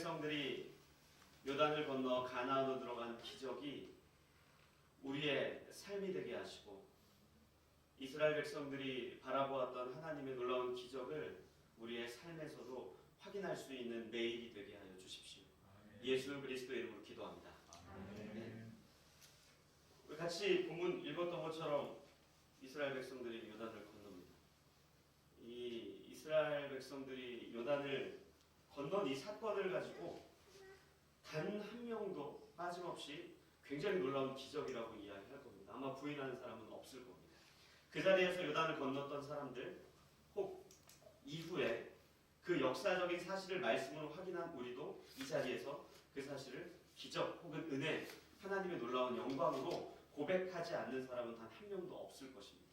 백성들이 요단을 건너 가나안으로 들어간 기적이 우리의 삶이 되게 하시고, 이스라엘 백성들이 바라보았던 하나님의 놀라운 기적을 우리의 삶에서도 확인할 수 있는 매일이 되게 하여 주십시오. 예수 그리스도의 이름으로 기도합니다. 네. 같이 본문 읽었던 것처럼 이스라엘 백성들이 요단을 건넙니다. 이 이스라엘 백성들이 요단을 건넌 이 사건을 가지고 단 한 명도 빠짐없이 굉장히 놀라운 기적이라고 이야기할 겁니다. 아마 부인하는 사람은 없을 겁니다. 그 자리에서 요단을 건넜던 사람들, 혹 이후에 그 역사적인 사실을 말씀으로 확인한 우리도 이 자리에서 그 사실을 기적 혹은 은혜, 하나님의 놀라운 영광으로 고백하지 않는 사람은 단 한 명도 없을 것입니다.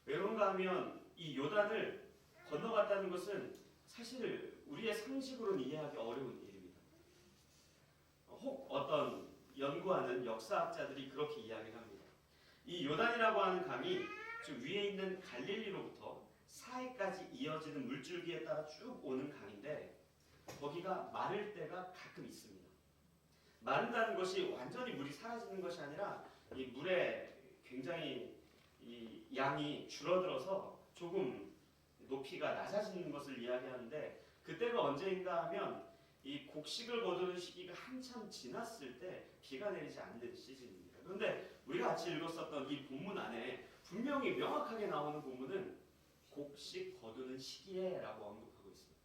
왜 그런가 하면 이 요단을 건너갔다는 것은 사실 우리의 상식으로는 이해하기 어려운 일입니다. 혹 어떤 연구하는 역사학자들이 그렇게 이야기를 합니다. 이 요단이라고 하는 강이 저 위에 있는 갈릴리로부터 사해까지 이어지는 물줄기에 따라 쭉 오는 강인데, 거기가 마를 때가 가끔 있습니다. 마른다는 것이 완전히 물이 사라지는 것이 아니라 이 물에 굉장히 이 양이 줄어들어서 조금 높이가 낮아지는 것을 이야기하는데, 그때가 언제인가 하면 이 곡식을 거두는 시기가 한참 지났을 때 비가 내리지 않는 시즌입니다. 그런데 우리가 같이 읽었었던 이 본문 안에 분명히 명확하게 나오는 본문은 곡식 거두는 시기에라고 언급하고 있습니다.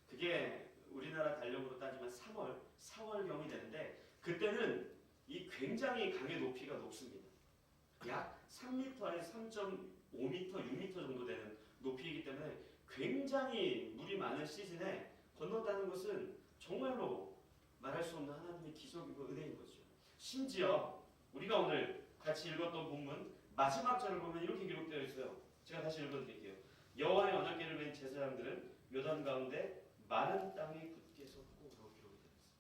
그게 우리나라 달력으로 따지면 3월, 4월경이 되는데, 그때는 이 굉장히 강의 높이가 높습니다. 약 3m에서 3.5m, 6m 정도 되는 높이이기 때문에 굉장히 물이 많은 시즌에 건넜다는 것은 정말로 말할 수 없는 하나님의 기적이고 은혜인 거죠. 심지어 우리가 오늘 같이 읽었던 본문 마지막 절을 보면 이렇게 기록되어 있어요. 제가 다시 읽어드릴게요. 여호와의 언약궤를 맨 제사장들은 요단 가운데 마른 땅에 굳게 섰고, 라고 기록이 되어 있습니다.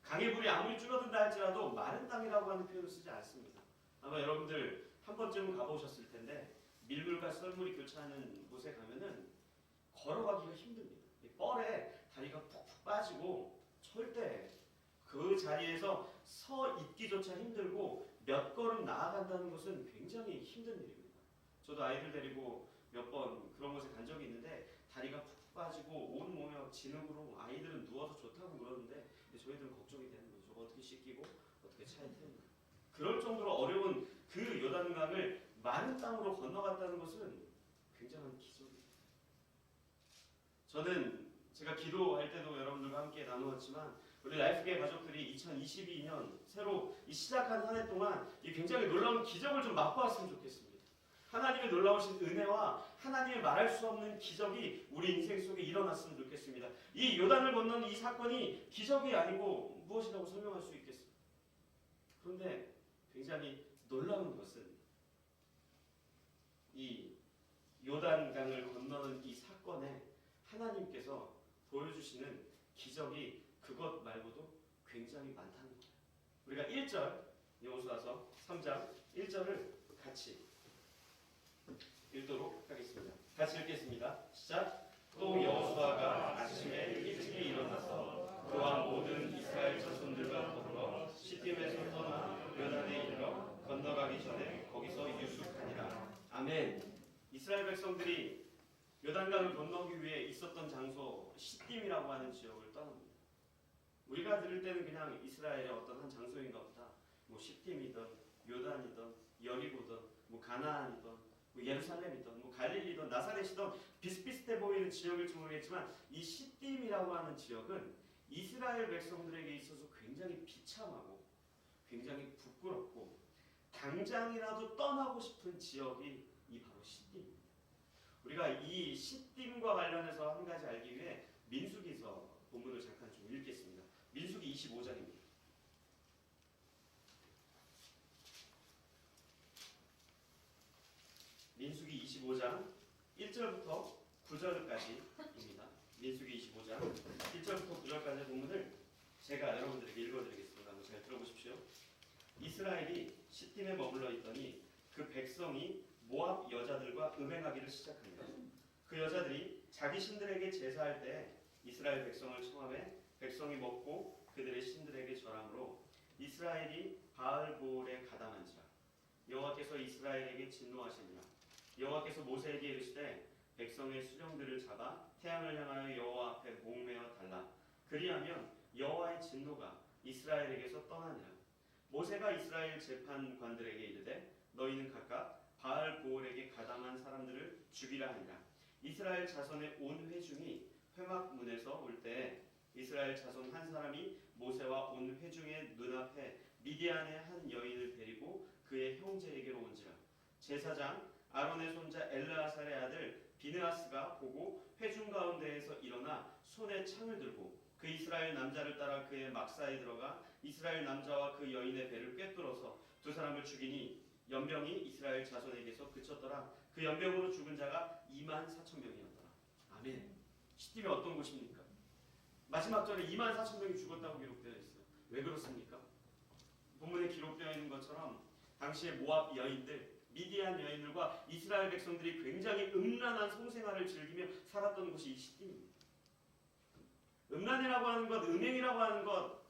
강의 물이 아무리 줄어든다 할지라도 마른 땅이라고 하는 표현을 쓰지 않습니다. 아마 여러분들 한 번쯤은 가보셨을 텐데, 밀물과 썰물이 교차하는 곳에 가면은 걸어가기가 힘듭니다. 뻘에 다리가 푹푹 빠지고 절대 그 자리에서 서 있기조차 힘들고 몇 걸음 나아간다는 것은 굉장히 힘든 일입니다. 저도 아이들 데리고 몇 번 그런 곳에 간 적이 있는데, 다리가 푹 빠지고 온 몸에 진흙으로 아이들은 누워서 좋다고 그러는데 저희들은 걱정이 되는 거죠. 어떻게 씻기고 어떻게 차에 태우나. 그럴 정도로 어려운 그 요단강을 마른 땅으로 건너갔다는 것은 굉장한 기적입니다. 저는 제가 기도할 때도 여러분들과 함께 나누었지만, 우리 라이프게이 가족들이 2022년 새로 시작한 한 해 동안 이 굉장히 놀라운 기적을 좀 맛보았으면 좋겠습니다. 하나님의 놀라우신 은혜와 하나님의 말할 수 없는 기적이 우리 인생 속에 일어났으면 좋겠습니다. 이 요단을 건넌 이 사건이 기적이 아니고 무엇이라고 설명할 수 있겠습니까? 그런데 굉장히 놀라운 것은 이 요단강을 건너는 이 사건에 하나님께서 보여주시는 기적이 그것 말고도 굉장히 많다는 거예요. 우리가 1절, 여호수아서 3장 1절을 같이 읽도록 하겠습니다. 같이 읽겠습니다. 시작. 또 여호수아가 아침에 일찍이 일어나서 그와 모든 이스라엘 자손들과 더불어 시팀에서 떠나 요단에 이르러 건너가기 전에 거기서 유숙하니라. 아멘. 이스라엘 백성들이 요단강을 건너기 위해 있었던 장소 시딤이라고 하는 지역을 떠납니다. 우리가 들을 때는 그냥 이스라엘의 어떤 한 장소인가 보다, 뭐 시딤이든 요단이든 여리고든 뭐 가나안이든 뭐 예루살렘이든 뭐 갈릴리든 나사렛이든 비슷비슷해 보이는 지역일지 모르겠지만, 이 시딤이라고 하는 지역은 이스라엘 백성들에게 있어서 굉장히 비참하고 굉장히 부끄럽고 당장이라도 떠나고 싶은 지역이 이 바로 시딤입니다. 우리가 이 시딤과 관련해서 한 가지 알기 위해 민수기서 본문을 잠깐 좀 읽겠습니다. 민수기 25장입니다. 민수기 25장 1절부터 9절까지입니다. 민수기 25장 1절부터 9절까지의 본문을 제가 여러분들에게 읽어드리겠습니다. 한번 잘 들어보십시오. 이스라엘이 시딤에 머물러 있더니 그 백성이 모압 여자들과 음행하기를 시작합니다. 그 여자들이 자기 신들에게 제사할 때 이스라엘 백성을 청함해 백성이 먹고 그들의 신들에게 절함으로 이스라엘이 바알보올에 가담한지라. 여호와께서 이스라엘에게 진노하시니라. 여호와께서 모세에게 이르시되 백성의 수령들을 잡아 태양을 향하여 여호와 앞에 목매어 달라. 그리하면 여호와의 진노가 이스라엘에게서 떠나니라. 모세가 이스라엘 재판관들에게 이르되 너희는 각각 바알보올에게 가담한 사람들을 죽이라 하니라. 이스라엘 자손의 온 회중이 회막문에서 올 때에 이스라엘 자손 한 사람이 모세와 온 회중의 눈앞에 미디안의 한 여인을 데리고 그의 형제에게로 온지라. 제사장 아론의 손자 엘르아살의 아들 비느하스가 보고 회중 가운데에서 일어나 손에 창을 들고 그 이스라엘 남자를 따라 그의 막사에 들어가 이스라엘 남자와 그 여인의 배를 꿰뚫어서 두 사람을 죽이니 연병이 이스라엘 자손에게서 그쳤더라. 그 연병으로 죽은 자가 24,000명이었더라. 아멘. 시팀이 어떤 곳입니까? 마지막 절에 24,000명이 죽었다고 기록되어 있어요. 왜 그렇습니까? 본문에 기록되어 있는 것처럼 당시의 모압 여인들, 미디안 여인들과 이스라엘 백성들이 굉장히 음란한 성생활을 즐기며 살았던 곳이 이 시팀입니다. 음란이라고 하는 것, 음행이라고 하는 것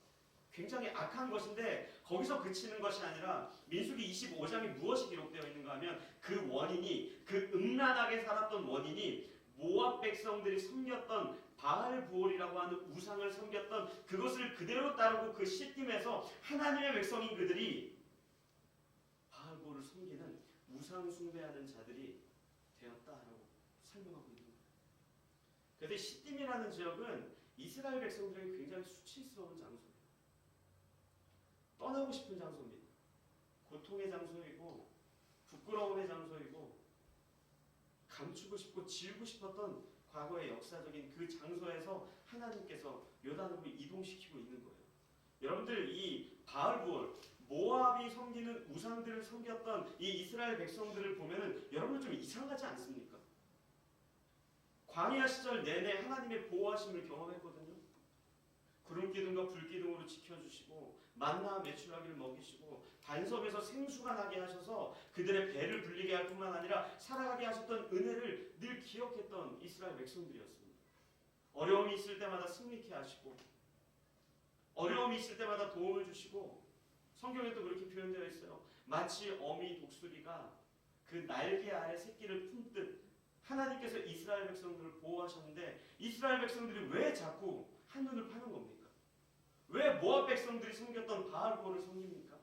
굉장히 악한 것인데 거기서 그치는 것이 아니라 민수기 25장에 무엇이 기록되어 있는가 하면 그 원인이, 그 음란하게 살았던 원인이 모압 백성들이 섬겼던 바알부올이라고 하는 우상을 섬겼던 그것을 그대로 따르고 그 시딤에서 하나님의 백성인 그들이 바알부올을 섬기는 우상 숭배하는 자들이 되었다라고 설명하고 있는 거예요. 그래서 시딤이라는 지역은 이스라엘 백성들에게 굉장히 수치스러운 장소예요. 떠나고 싶은 장소입니다. 고통의 장소이고 부끄러움의 장소이고 감추고 싶고 지우고 싶었던 과거의 역사적인 그 장소에서 하나님께서 요단으로 이동시키고 있는 거예요. 여러분들 이 바알부올, 모압이 섬기는 우상들을 섬겼던 이 이스라엘 백성들을 보면은 여러분 좀 이상하지 않습니까? 광야 시절 내내 하나님의 보호하심을 경험했거든요. 구름기둥과 불기둥으로 지켜주시고 만나 메추라기를 먹이시고 반석에서 생수가 나게 하셔서 그들의 배를 불리게 할 뿐만 아니라 살아가게 하셨던 은혜를 늘 기억했던 이스라엘 백성들이었습니다. 어려움이 있을 때마다 승리케 하시고 어려움이 있을 때마다 도움을 주시고 성경에도 그렇게 표현되어 있어요. 마치 어미 독수리가 그 날개 아래 새끼를 품듯 하나님께서 이스라엘 백성들을 보호하셨는데 이스라엘 백성들이 왜 자꾸 한눈을 파는 겁니까? 왜 모압 백성들이 섬겼던 바알부올을 섬깁니까?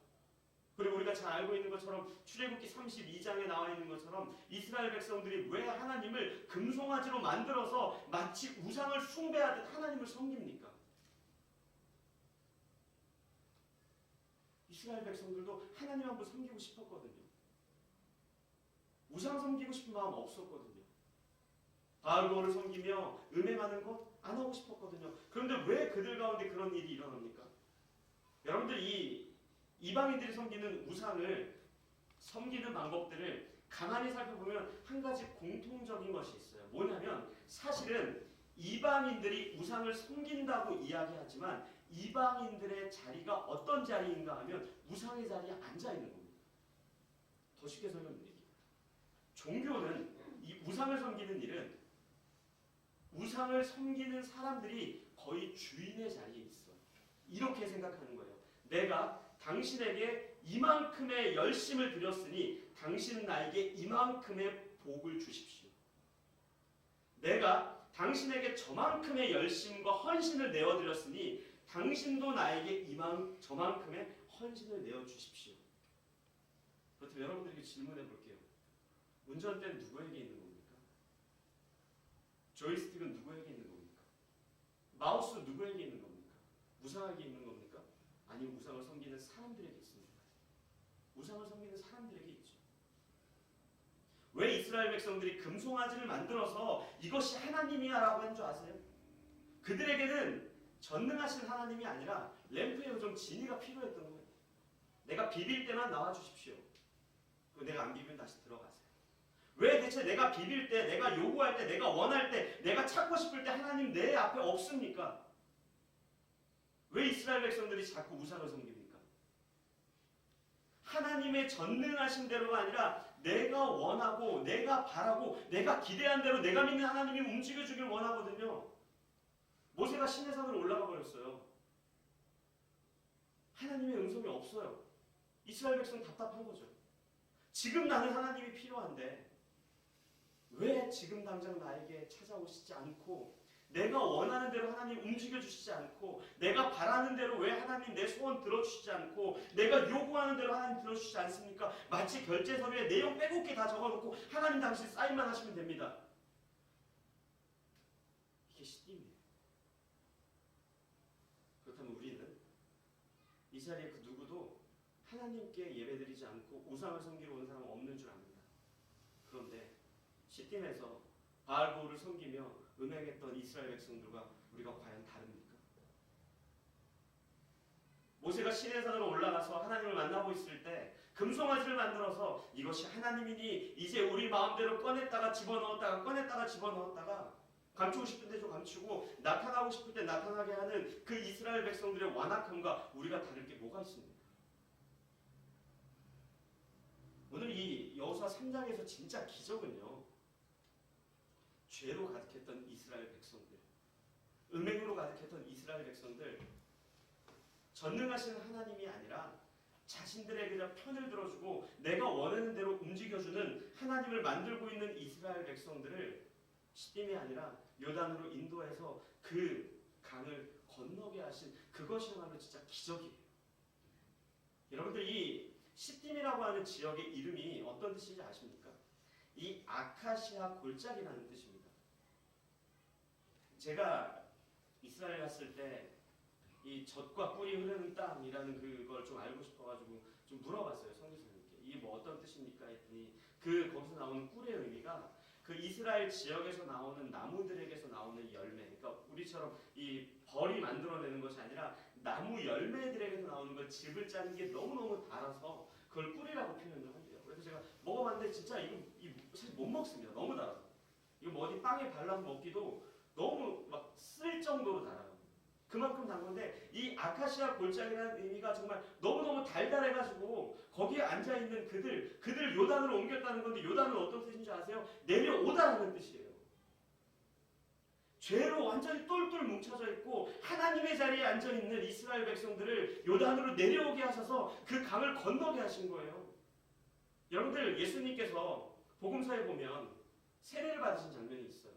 그리고 우리가 잘 알고 있는 것처럼 출애굽기 32장에 나와 있는 것처럼 이스라엘 백성들이 왜 하나님을 금송아지로 만들어서 마치 우상을 숭배하듯 하나님을 섬깁니까? 이스라엘 백성들도 하나님 한번 섬기고 싶었거든요. 우상 섬기고 싶은 마음 없었거든요. 바알부올을 섬기며 음행하는 것 안 하고 싶었거든요. 그런데 왜 그들 가운데 그런 일이 일어납니까? 여러분들 이 이방인들이 섬기는 우상을 섬기는 방법들을 가만히 살펴보면 한 가지 공통적인 것이 있어요. 뭐냐면 사실은 이방인들이 우상을 섬긴다고 이야기하지만 이방인들의 자리가 어떤 자리인가 하면 우상의 자리에 앉아 있는 겁니다. 더 쉽게 설명드릴게요. 종교는 이 우상을 섬기는 일은 우상을 섬기는 사람들이 거의 주인의 자리에 있어. 이렇게 생각하는 거예요. 내가 당신에게 이만큼의 열심을 드렸으니 당신은 나에게 이만큼의 복을 주십시오. 내가 당신에게 저만큼의 열심과 헌신을 내어드렸으니 당신도 나에게 저만큼의 헌신을 내어주십시오. 그렇다면 여러분들에게 질문해 볼게요. 운전대는 누구에게 있는 겁니까? 조이스틱은 누구에게 있는 겁니까? 마우스 누구에게 있는 겁니까? 우상에게 있는 겁니까? 아니면 우상을 섬기는 사람들에게 있습니까? 우상을 섬기는 사람들에게 있죠. 왜 이스라엘 백성들이 금송아지를 만들어서 이것이 하나님이야 라고 한 줄 아세요? 그들에게는 전능하신 하나님이 아니라 램프의 요정 지니가 필요했던 거예요. 내가 비빌 때만 나와주십시오. 그리고 내가 안 비비면 다시 들어가세요. 왜 대체 내가 비빌 때, 내가 요구할 때, 내가 원할 때, 내가 찾고 싶을 때 하나님 내 앞에 없습니까? 왜 이스라엘 백성들이 자꾸 우상을 섬깁니까? 하나님의 전능하신 대로가 아니라 내가 원하고 내가 바라고 내가 기대한 대로 내가 믿는 하나님이 움직여주길 원하거든요. 모세가 시내산으로 올라가 버렸어요. 하나님의 음성이 없어요. 이스라엘 백성 답답한 거죠. 지금 나는 하나님이 필요한데 왜 지금 당장 나에게 찾아오시지 않고, 내가 원하는 대로 하나님 움직여 주시지 않고, 내가 바라는 대로 왜 하나님 내 소원 들어주시지 않고, 내가 요구하는 대로 하나님 들어주시지 않습니까? 마치 결제 서류에 내용 빼곡히 다 적어놓고 하나님 당신 사인만 하시면 됩니다. 이게 시딤이에요. 그렇다면 우리는 이 자리에 그 누구도 하나님께 예배드리지 않고 우상을 섬기러 온 사람은 없는 줄 압니다. 그런데 시딤에서 바알보를 섬기며 음행했던 이스라엘 백성들과 우리가 과연 다릅니까? 모세가 시내산으로 올라가서 하나님을 만나고 있을 때 금송아지를 만들어서 이것이 하나님이니 이제 우리 마음대로 꺼냈다가 집어넣었다가 꺼냈다가 집어넣었다가 감추고 싶은 데 좀 감추고 나타나고 싶을 때 나타나게 하는 그 이스라엘 백성들의 완악함과 우리가 다를 게 뭐가 있습니까? 오늘 이 여호수아 3장에서 진짜 기적은요, 죄로 가득했던 이스라엘 백성들, 음행으로 가득했던 이스라엘 백성들, 전능하신 하나님이 아니라 자신들의 그냥 편을 들어주고 내가 원하는 대로 움직여주는 하나님을 만들고 있는 이스라엘 백성들을 시딤이 아니라 요단으로 인도해서 그 강을 건너게 하신, 그것이야말로 진짜 기적이에요. 여러분들, 이 시딤이라고 하는 지역의 이름이 어떤 뜻인지 아십니까? 이 아카시아 골짜기라는 뜻입니다. 제가 이스라엘 갔을 때 이 젖과 꿀이 흐르는 땅이라는 그걸 좀 알고 싶어가지고 좀 물어봤어요, 선교사님께. 이게 뭐 어떤 뜻입니까? 했더니 거기서 나오는 꿀의 의미가 그 이스라엘 지역에서 나오는 나무들에게서 나오는 열매, 그러니까 우리처럼 이 벌이 만들어내는 것이 아니라 나무 열매들에게서 나오는 걸 즙을 짜는 게 너무너무 달아서 그걸 꿀이라고 표현을 한대요. 그래서 제가 먹어봤는데 진짜 이거 사실 못 먹습니다. 너무 달아서. 이거 뭐 어디 빵에 발라서 먹기도 너무 막 쓸 정도로 달아요. 그만큼 단 건데, 이 아카시아 골짜기라는 의미가 정말 너무너무 달달해가지고 거기에 앉아있는 그들 요단으로 옮겼다는 건데, 요단은 어떤 뜻인 줄 아세요? 내려오다라는 뜻이에요. 죄로 완전히 똘똘 뭉쳐져 있고 하나님의 자리에 앉아있는 이스라엘 백성들을 요단으로 내려오게 하셔서 그 강을 건너게 하신 거예요. 여러분들, 예수님께서 복음서에 보면 세례를 받으신 장면이 있어요.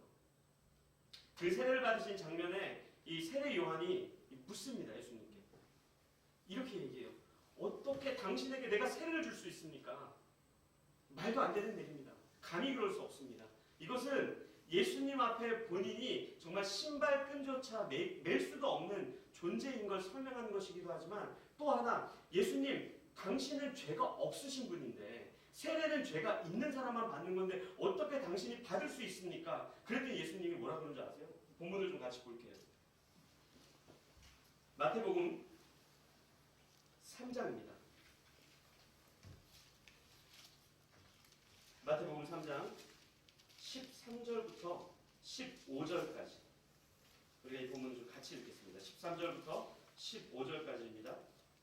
그 세례를 받으신 장면에 이 세례 요한이 묻습니다, 예수님께. 이렇게 얘기해요. 어떻게 당신에게 내가 세례를 줄 수 있습니까? 말도 안 되는 일입니다. 감히 그럴 수 없습니다. 이것은 예수님 앞에 본인이 정말 신발끈조차 맬 수도 없는 존재인 걸 설명하는 것이기도 하지만, 또 하나, 예수님, 당신은 죄가 없으신 분인데 세례는 죄가 있는 사람만 받는 건데 어떻게 당신이 받을 수 있습니까? 그랬더니 예수님이 뭐라 그러는지 아세요? 본문을 좀 같이 볼게요. 마태복음 3장입니다. 마태복음 3장 13절부터 15절까지 우리가 이 본문을 좀 같이 읽겠습니다. 13절부터 15절까지입니다.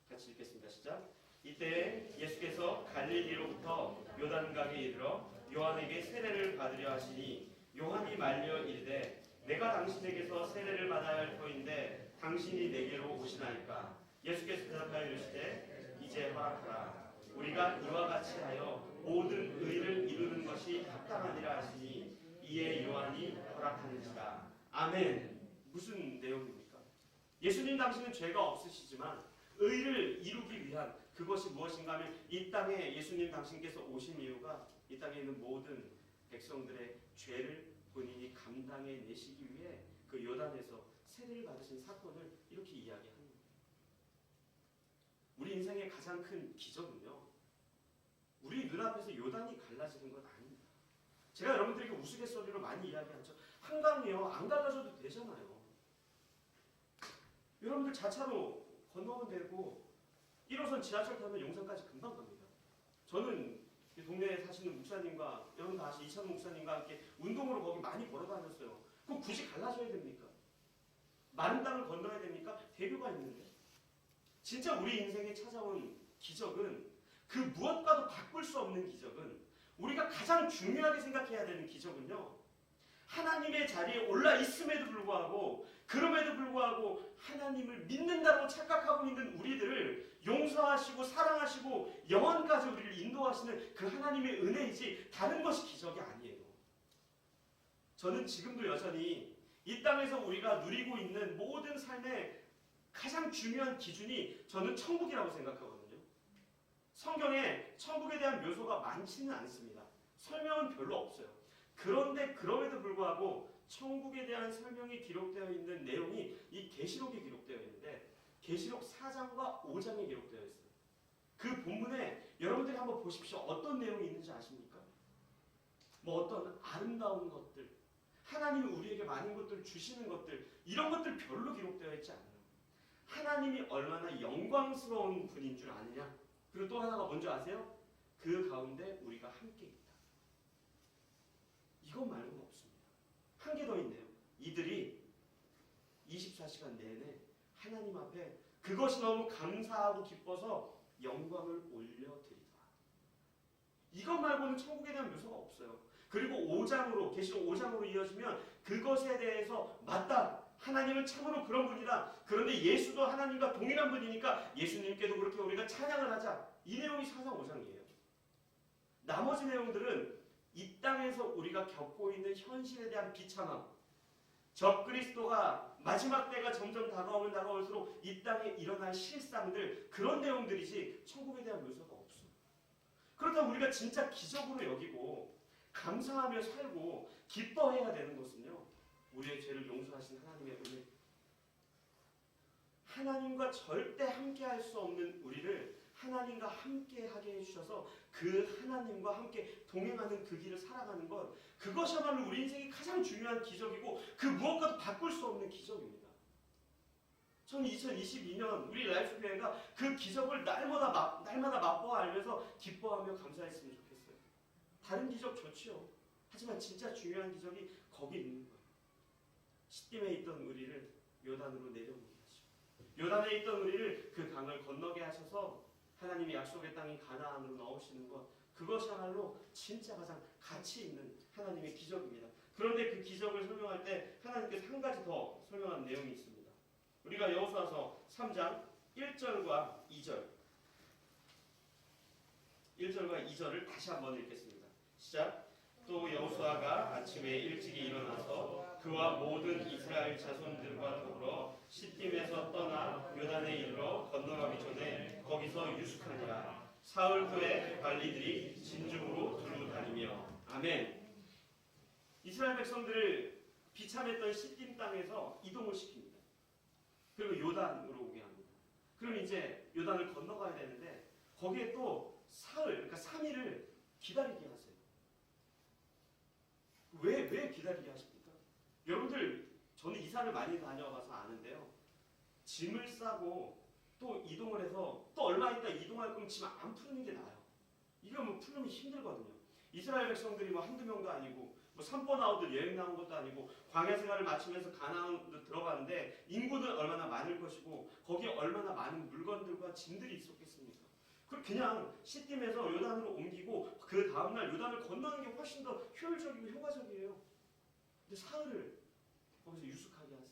같이 읽겠습니다. 시작. 이때 예수께서 갈릴리로부터 요단강에 이르러 요한에게 세례를 받으려 하시니 요한이 말려 이르되 내가 당신에게서 세례를 받아야 할 터인데 당신이 내게로 오시나이까. 예수께서 대답하여 이르시되 이제 허락하라. 우리가 이와 같이 하여 모든 의를 이루는 것이 합당하니라 하시니 이에 요한이 허락하는지라. 아멘. 무슨 내용입니까? 예수님 당신은 죄가 없으시지만 의를 이루기 위한 그것이 무엇인가 하면, 이 땅에 예수님 당신께서 오신 이유가 이 땅에 있는 모든 백성들의 죄를 본인이 감당해 내시기 위해 그 요단에서 세례를 받으신 사건을 이렇게 이야기합니다. 우리 인생의 가장 큰 기적은요, 우리 눈앞에서 요단이 갈라지는 건 아닙니다. 제가 여러분들에게 우스갯소리로 많이 이야기하죠. 한강이요, 안 갈라져도 되잖아요. 여러분들 자차로 건너면 되고 1호선 지하철 타면 용산까지 금방 갑니다. 저는 동네에 사시는 목사님과, 여러분 다 아시는 이찬호 목사님과 함께 운동으로 거기 많이 걸어 다녔어요. 그럼 굳이 갈라져야 됩니까? 마른 땅을 건너야 됩니까? 대교가 있는데. 진짜 우리 인생에 찾아온 기적은, 그 무엇과도 바꿀 수 없는 기적은, 우리가 가장 중요하게 생각해야 되는 기적은요, 하나님의 자리에 올라 있음에도 불구하고 그럼에도 불구하고 하나님을 믿는다고 착각하고 있는 우리들을 용서하시고 사랑하시고 영원까지 우리를 인도하시는 그 하나님의 은혜이지 다른 것이 기적이 아니에요. 저는 지금도 여전히 이 땅에서 우리가 누리고 있는 모든 삶의 가장 중요한 기준이 저는 천국이라고 생각하거든요. 성경에 천국에 대한 묘소가 많지는 않습니다. 설명은 별로 없어요. 그런데 그럼에도 불구하고 천국에 대한 설명이 기록되어 있는 내용이 이 계시록에 기록되어 있는데 계시록 4장과 5장에 기록되어 있어요. 그 본문에 여러분들이 한번 보십시오. 어떤 내용이 있는지 아십니까? 뭐 어떤 아름다운 것들, 하나님이 우리에게 많은 것들을 주시는 것들, 이런 것들 별로 기록되어 있지 않아요. 하나님이 얼마나 영광스러운 분인 줄 아느냐? 그리고 또 하나가 뭔지 아세요? 그 가운데 우리가 함께 있다. 이것 말고는 없습니다. 한 개 더 있네요. 이들이 24시간 내내 하나님 앞에 그것이 너무 감사하고 기뻐서 영광을 올려드리더라. 이것 말고는 천국에 대한 묘사가 없어요. 그리고 5장으로 계시록 5장으로 이어지면 그것에 대해서 맞다. 하나님은 참으로 그런 분이다. 그런데 예수도 하나님과 동일한 분이니까 예수님께도 그렇게 우리가 찬양을 하자. 이 내용이 4장 5장이에요. 나머지 내용들은 이 땅에서 우리가 겪고 있는 현실에 대한 비참함, 적그리스도가 마지막 때가 점점 다가오면 다가올수록 이 땅에 일어날 실상들, 그런 내용들이지 천국에 대한 묘사가 없어요. 그렇다면 우리가 진짜 기적으로 여기고 감사하며 살고 기뻐해야 되는 것은요, 우리의 죄를 용서하신 하나님의 은혜, 하나님과 절대 함께할 수 없는 우리를 하나님과 함께하게 해주셔서 그 하나님과 함께 동행하는 그 길을 살아가는 것, 그것이야말로 우리 인생의 가장 중요한 기적이고 그 무엇과도 바꿀 수 없는 기적입니다. 저는 2022년 우리 라이프 교회가 그 기적을 날마다 맛보아 알면서 기뻐하며 감사했으면 좋겠어요. 다른 기적 좋지요. 하지만 진짜 중요한 기적이 거기 있는 거예요. 시딤에 있던 우리를 요단으로 내려오게 하시고, 요단에 있던 우리를 그 강을 건너게 하셔서 하나님이 약속의 땅인 가나안으로 넣으시는 것, 그것이야말로 진짜 가장 가치 있는 하나님의 기적입니다. 그런데 그 기적을 설명할 때 하나님께서 한 가지 더 설명한 내용이 있습니다. 우리가 여호수아서 3장 1절과 2절을 다시 한번 읽겠습니다. 시작. 또 여호수아가 아침에 일찍이 일어나서 그와 모든 이스라엘 자손들과 더불어 시딤에서 떠나 요단에 이르러 건너가기 전에 거기서 유숙하니라. 사흘 후에 관리들이 진중으로 두루 다니며. 아멘. 이스라엘 백성들을 비참했던 시딤 땅에서 이동을 시킵니다. 그리고 요단으로 오게 합니다. 그럼 이제 요단을 건너가야 되는데 거기에 또 사흘, 그러니까 3일을 기다리게 하세요. 왜 기다리게 하십니까? 여러분들, 저는 이사를 많이 다녀봐서 아는데요. 짐을 싸고 또 이동을 해서 또 얼마 있다 이동할 거면 짐 안 푸는 게 나아요. 이거 뭐 풀면 힘들거든요. 이스라엘 백성들이 뭐 한두 명도 아니고 뭐 산번아웃들 여행 나온 것도 아니고 광야 생활을 마치면서 가나안으로 들어가는데 인구는 얼마나 많을 것이고 거기에 얼마나 많은 물건들과 짐들이 있었겠습니까? 그냥 시딤에서 요단으로 옮기고 그 다음날 요단을 건너는 게 훨씬 더 효율적이고 효과적이에요. 근데 사흘을 거기서 유숙하게 하세요.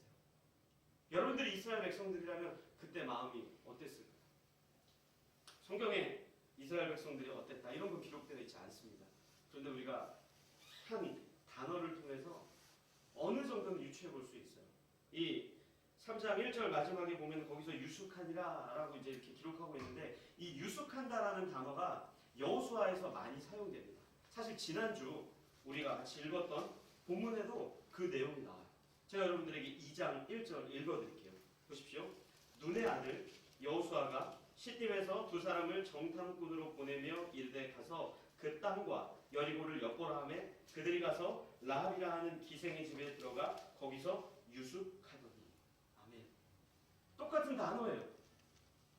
여러분들이 이스라엘 백성들이라면 그때 마음이 어땠을까요? 성경에 이스라엘 백성들이 어땠다 이런 거 기록되어 있지 않습니다. 그런데 우리가 한 단어를 통해서 어느 정도는 유추해 볼 수 있어요. 이 3장 1절 마지막에 보면 거기서 유숙하니라 라고 이제 이렇게 기록하고 있는데, 이 유숙한다라는 단어가 여호수아에서 많이 사용됩니다. 사실 지난주 우리가 같이 읽었던 본문에도 그 내용이 나와요. 제가 여러분들에게 2장 1절 읽어드릴게요. 보십시오. 눈의 아들 여호수아가 시딤에서 두 사람을 정탐꾼으로 보내며 이르되 가서 그 땅과 여리고를 엿보라 하매 그들이 가서 라합이라 하는 기생의 집에 들어가 거기서 유숙하더니. 아멘. 똑같은 단어예요.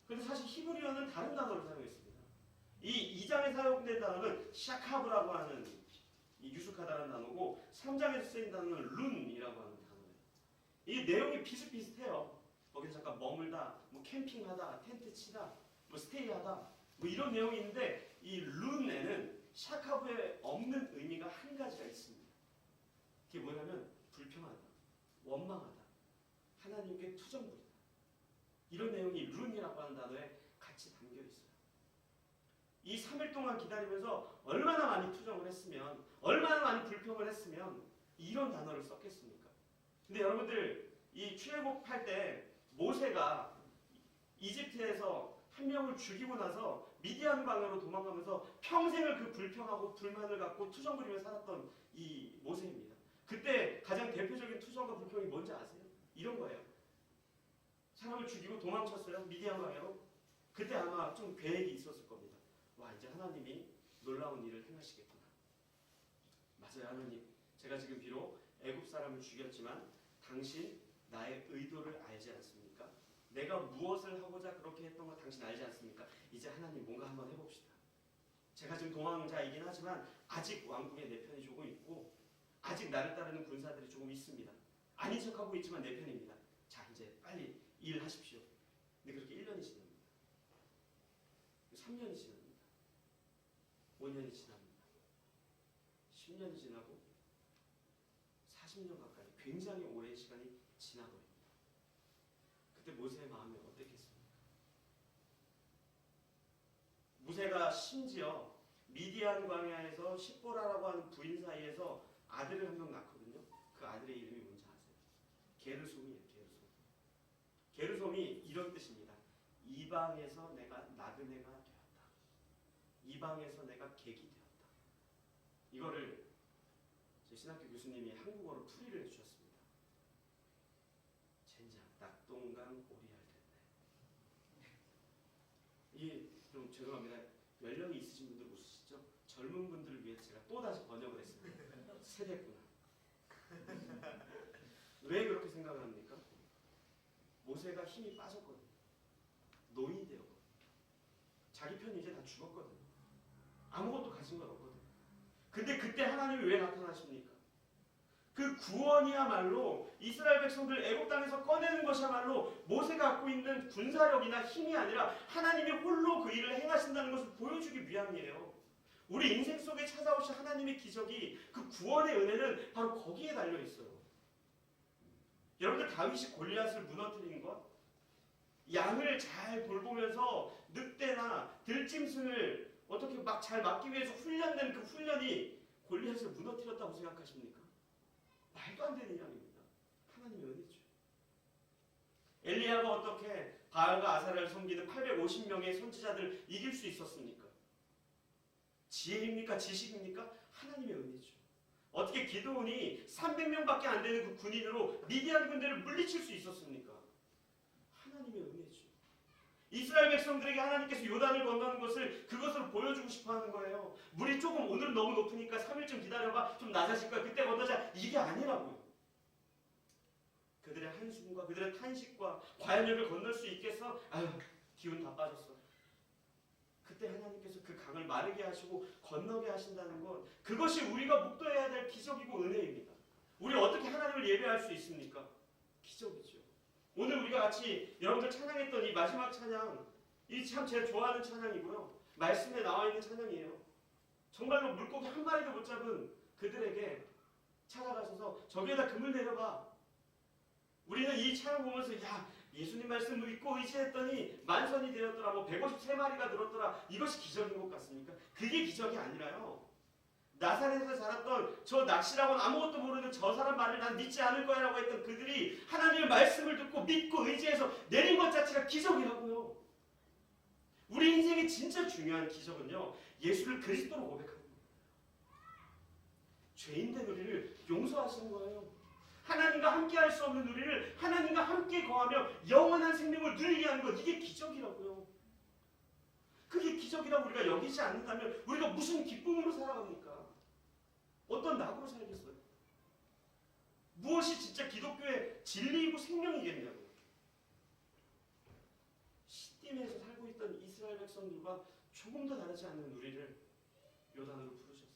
그런데 사실 히브리어는 다른 단어를 사용했습니다. 이 2장에 사용된 단어는 샤카브라고 하는 이 유숙하다는 단어고 3장에서 쓰인 단어는 룬이라고 하는 단어예요. 이 내용이 비슷비슷해요. 거기서 잠깐 머물다, 뭐 캠핑하다, 텐트 치다, 뭐 스테이하다, 뭐 이런 내용이 있는데 이 룬에는 샤카브에 없는 의미가 한 가지가 있습니다. 그게 뭐냐면 불평하다, 원망하다. 하나님께 투정부리다. 이런 내용이 룬이라고 하는 단어에 같이 담겨 있어요. 이 3일 동안 기다리면서 얼마나 많이 투정을 했으면, 얼마나 많이 불평을 했으면 이런 단어를 썼겠습니까? 근데 여러분들, 이 출애굽할 때 모세가 이집트에서 한 명을 죽이고 나서 미디안 광야로 도망가면서 평생을 그 불평하고 불만을 갖고 투정부리며 살았던 이 모세입니다. 그때 가장 대표적인 투정과 불평이 뭔지 아세요? 이런 거예요. 사람을 죽이고 도망쳤어요. 미디안 광야로. 그때 아마 좀 계획이 있었을 겁니다. 와, 이제 하나님이 놀라운 일을 행하시겠구나. 맞아요, 하나님. 제가 지금 비록 애굽 사람을 죽였지만 당신 나의 의도를 알지 않습니까? 내가 무엇을 하고자 그렇게 했던 거 당신 알지 않습니까? 이제 하나님 뭔가 한번 해봅시다. 제가 지금 도망자이긴 하지만 아직 왕궁에 내 편이 조금 있고 아직 나를 따르는 군사들이 조금 있습니다. 아닌 척하고 있지만 내 편입니다. 자, 이제 빨리 일하십시오. 근데 그렇게 1년이 지납니다. 3년이 지납니다. 5년이 지납니다. 10년이 지나고 40년 가까이 굉장히 오랜 시간이 지나버립니다. 그때 모세의 마음이 어땠겠습니까? 모세가 심지어 미디안 광야에서 십보라라고 하는 부인 사이에서 아들을 한 명 낳거든요. 그 아들의 이름이 뭔지 아세요? 게르솜이에요. 게르솜이 이런 뜻입니다. 이방에서 내가 나그네가 되었다. 이방에서 내가 객이 되었다. 이거를 제 신학교 교수님이 한국어로 풀이를 해주셨습니다. 젠장 낙동강 오리알 텐데. 이게 좀 죄송합니다. 연령이 있으신 분들 웃으시죠? 젊은 분들을 위해서 제가 또 다시 번역을 했습니다. 세대구나. 왜 그렇게 생각을 합니까? 모세가 힘이 빠졌거든요. 노인이 되었거든요. 자기 편이 이제 다 죽었거든요. 아무것도 가진 건 없거든요. 근데 그때 하나님이 왜 나타나십니까? 그 구원이야말로 이스라엘 백성들 애굽 땅에서 꺼내는 것이야말로 모세가 갖고 있는 군사력이나 힘이 아니라 하나님이 홀로 그 일을 행하신다는 것을 보여주기 위함이에요. 우리 인생 속에 찾아오신 하나님의 기적이, 그 구원의 은혜는 바로 거기에 달려 있어요. 여러분들, 다윗이 골리앗을 무너뜨린 것, 양을 잘 돌보면서 늑대나 들짐승을 어떻게 막 잘 막기 위해서 훈련된 그 훈련이 골리앗을 무너뜨렸다고 생각하십니까? 말도 안 되는 이야기입니다. 하나님의 은혜죠. 엘리야가 어떻게 바알과 아사를 섬기는 850명의 선지자들을 이길 수 있었습니까? 지혜입니까? 지식입니까? 하나님의 은혜죠. 어떻게 기드온이 300명밖에 안 되는 그 군인으로 미디안 군대를 물리칠 수 있었습니까? 하나님의 은혜죠. 이스라엘 백성들에게 하나님께서 요단을 건너는 것을, 그것으로 보여주고 싶어 하는 거예요. 물이 조금 오늘은 너무 높으니까 3일쯤 기다려봐, 좀 낮아질 거야, 그때 건너자, 이게 아니라고요. 그들의 한숨과 그들의 탄식과 과연 여기를 건널 수 있겠어? 아유, 기운 다 빠졌어. 그때 하나님께서 그 강을 마르게 하시고 건너게 하신다는 것, 그것이 우리가 묵도해야 될 기적이고 은혜입니다. 우리 어떻게 하나님을 예배할 수 있습니까? 기적이죠. 오늘 우리가 같이 여러분들 찬양했던 이 마지막 찬양, 이 참 제가 좋아하는 찬양이고요. 말씀에 나와 있는 찬양이에요. 정말로 물고기 한 마리도 못 잡은 그들에게 찾아가셔서 저기에다 금을 내려봐. 우리는 이 찬양 보면서 야, 예수님 말씀을 믿고 의지했더니 만선이 되었더라, 뭐 153마리가 늘었더라, 이것이 기적인 것 같습니까? 그게 기적이 아니라요. 나사렛에서 자랐던 저 낚시라고는 아무것도 모르는 저 사람 말을 난 믿지 않을 거야 라고 했던 그들이 하나님의 말씀을 듣고 믿고 의지해서 내린 것 자체가 기적이라고요. 우리 인생의 진짜 중요한 기적은요, 예수를 그리스도로 고백하는 거예요. 죄인된 우리를 용서하시는 거예요. 하나님과 함께 할 수 없는 우리를 하나님과 함께 거하며 영원한 생명을 누리게 하는 것, 이게 기적이라고요. 그게 기적이라고 우리가 여기지 않는다면 우리가 무슨 기쁨으로 살아갑니까? 어떤 낙으로 살겠어요? 무엇이 진짜 기독교의 진리이고 생명이겠냐고요. 시딤에서 살고 있던 이스라엘 백성들과 조금 더 다르지 않는 우리를 요단으로 부르셔서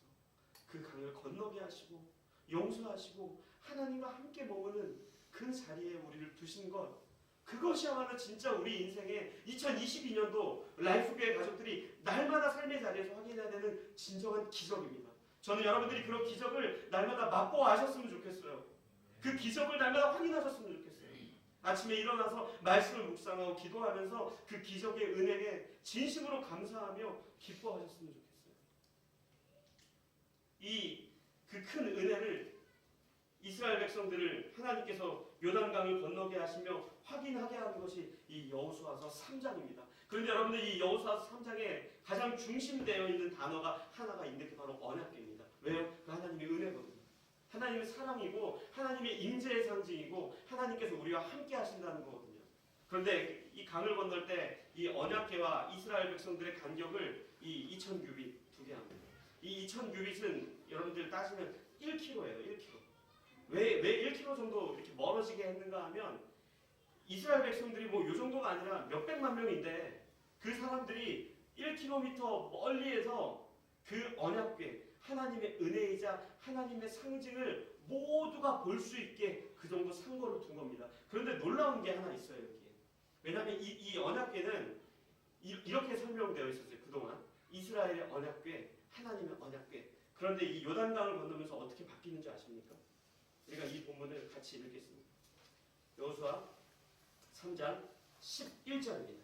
그 강을 건너게 하시고 용서하시고 하나님과 함께 머무는 그 자리에 우리를 두신 것, 그것이야말로 진짜 우리 인생의 2022년도 라이프교회 가족들이 날마다 삶의 자리에서 확인해야 되는 진정한 기적입니다. 저는 여러분들이 그런 기적을 날마다 맛보아 하셨으면 좋겠어요. 그 기적을 날마다 확인하셨으면 좋겠어요. 아침에 일어나서 말씀을 묵상하고 기도하면서 그 기적의 은혜에 진심으로 감사하며 기뻐하셨으면 좋겠어요. 이 그 큰 은혜를 이스라엘 백성들을 하나님께서 요단강을 건너게 하시며 확인하게 하는 것이 이 여호수아서 3장입니다. 그런데 여러분들 이 여호수아서 3장에 가장 중심되어 있는 단어가 하나가 있는데 그 바로 언약궤입니다. 왜요? 그 하나님의 은혜거든요. 하나님의 사랑이고 하나님의 임재의 상징이고 하나님께서 우리와 함께 하신다는 거거든요. 그런데 이 강을 건널 때 이 언약궤와 이스라엘 백성들의 간격을 이 2000규빗 두게 합니다. 이 2000규빗은 여러분들 따지면 1km예요. 1km. 왜 1km 정도 이렇게 멀어지게 했는가 하면 이스라엘 백성들이 뭐 요 정도가 아니라 몇백만 명인데 그 사람들이 1km 멀리에서 그 언약궤 하나님의 은혜이자 하나님의 상징을 모두가 볼 수 있게 그 정도 상고를 둔 겁니다. 그런데 놀라운 게 하나 있어요. 여기에. 왜냐하면 이 언약궤는 이렇게 설명되어 있었어요. 그동안 이스라엘의 언약궤, 하나님의 언약궤. 그런데 이 요단강을 건너면서 어떻게 바뀌는 줄 아십니까? 우리가 이 본문을 같이 읽겠습니다. 여호수아 3장 11절입니다.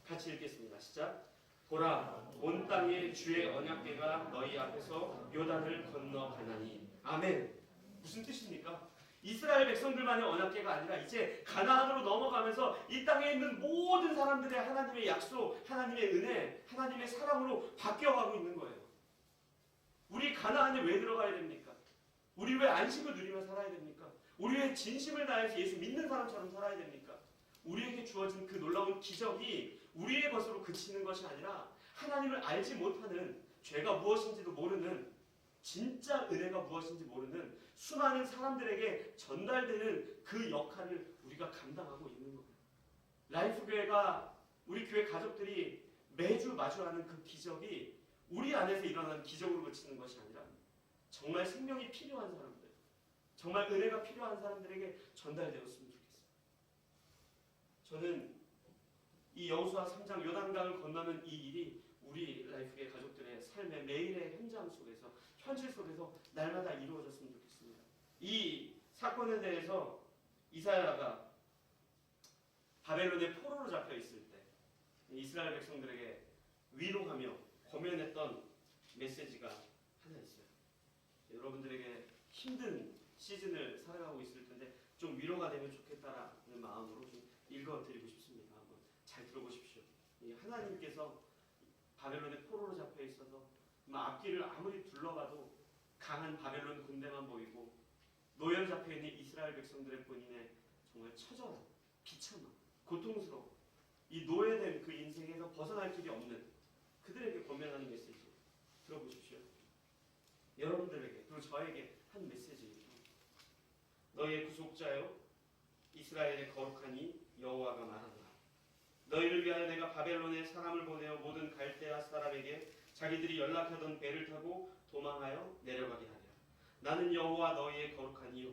같이 읽겠습니다. 시작. 보라, 온 땅에 주의 언약궤가 너희 앞에서 요단을 건너가나니. 아멘. 무슨 뜻입니까? 이스라엘 백성들만의 언약궤가 아니라 이제 가나안으로 넘어가면서 이 땅에 있는 모든 사람들의 하나님의 약속, 하나님의 은혜, 하나님의 사랑으로 바뀌어가고 있는 거예요. 우리 가나안에 왜 들어가야 됩니까? 우리 왜 안식을 누리며 살아야 됩니까? 우리 왜 진심을 다해서 예수 믿는 사람처럼 살아야 됩니까? 우리에게 주어진 그 놀라운 기적이 우리의 것으로 그치는 것이 아니라 하나님을 알지 못하는, 죄가 무엇인지도 모르는, 진짜 은혜가 무엇인지 모르는 수많은 사람들에게 전달되는 그 역할을 우리가 감당하고 있는 거예요. 라이프교회가, 우리 교회 가족들이 매주 마주하는 그 기적이 우리 안에서 일어나는 기적으로 그치는 것이 아니라 정말 생명이 필요한 사람들, 정말 은혜가 필요한 사람들에게 전달되었으면 좋겠어요. 저는 이 여호수아 3장 요단강을 건너는 이 일이 우리 라이프의 가족들의 삶의 매일의 현장 속에서, 현실 속에서 날마다 이루어졌으면 좋겠습니다. 이 사건에 대해서 이사야가 바벨론의 포로로 잡혀 있을 때 이스라엘 백성들에게 위로하며 고면했던 메시지가 하나 있어요. 여러분들에게 힘든 시즌을 살아가고 있을 텐데 좀 위로가 되면 좋겠다라는 마음으로 좀 읽어드리고 싶습니다. 한번 잘 들어보십시오. 하나님께서 바벨론의 포로로 잡혀 있어서 앞길을 아무리 둘러봐도 강한 바벨론 군대만 보이고 노연 잡혀 있는 이스라엘 백성들의 본인의 정말 처절한, 비참한, 고통스러운 이 노예된 그 인생에서 벗어날 길이 없는 그들에게 권면하는 메시지 들어보십시오. 여러분들에게, 그리고 저에게 한 메시지입니다. 너희의 구속자여 이스라엘의 거룩하니 여호와가 말하노라. 너희를 위하여 내가 바벨론에 사람을 보내어 모든 갈대아 사람에게 자기들이 연락하던 배를 타고 도망하여 내려가게 하리라. 나는 여호와 너희의 거룩하니요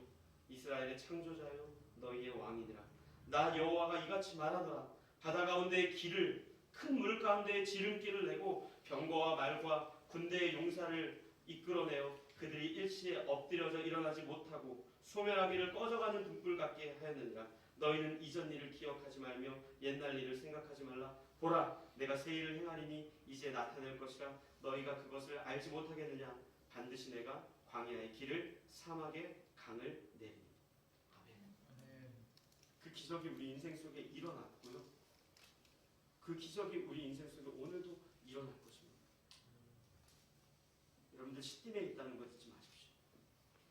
이스라엘의 창조자여 너희의 왕이니라. 나 여호와가 이같이 말하노라. 바다 가운데의 길을, 큰 물 가운데의 지름길을 내고 병거와 말과 군대의 용사를 이끌어내어 그들이 일시에 엎드려져 일어나지 못하고 소멸하기를 꺼져가는 등불 같게 하였느니라. 너희는 이전 일을 기억하지 말며 옛날 일을 생각하지 말라. 보라, 내가 새 일을 행하리니 이제 나타낼 것이라. 너희가 그것을 알지 못하겠느냐. 반드시 내가 광야의 길을, 사막의 강을 내리니. 아멘. 그 기적이 우리 인생 속에 일어났고요. 그 기적이 우리 인생 속에 오늘도 일어날 것입니다. 여러분들 시딤에 있다는 것 잊지 마십시오.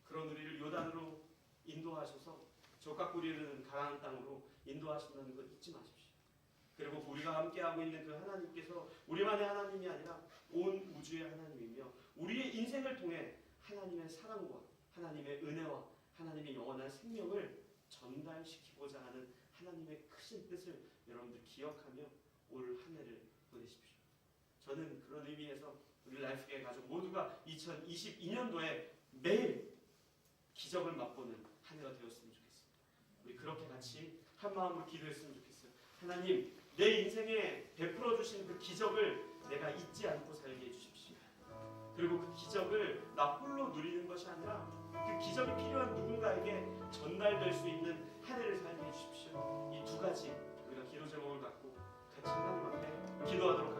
그런 우리를 요단으로 인도하셔서 적각꿀이 흐르는 가나안 땅으로 인도하신다는 것 잊지 마십시오. 그리고 우리가 함께하고 있는 그 하나님께서 우리만의 하나님이 아니라 온 우주의 하나님이며 우리의 인생을 통해 하나님의 사랑과 하나님의 은혜와 하나님의 영원한 생명을 전달시키고자 하는 하나님의 크신 뜻을 여러분들 기억하며 올 한 해를 보내십시오. 저는 그런 의미에서 우리 라이프교회 가족 모두가 2022년도에 매일 기적을 맛보는 한 해가 되었으면 좋겠습니다. 우리 그렇게 같이 한 마음으로 기도했으면 좋겠어요. 하나님, 내 인생에 베풀어 주신 그 기적을 내가 잊지 않고 살게 해주십시오. 그리고 그 기적을 나 홀로 누리는 것이 아니라 그 기적이 필요한 누군가에게 전달될 수 있는 한 해를 살게 해주십시오. 이 두 가지 우리가 기도 제목을 갖고 같이 하나님 앞에 기도하도록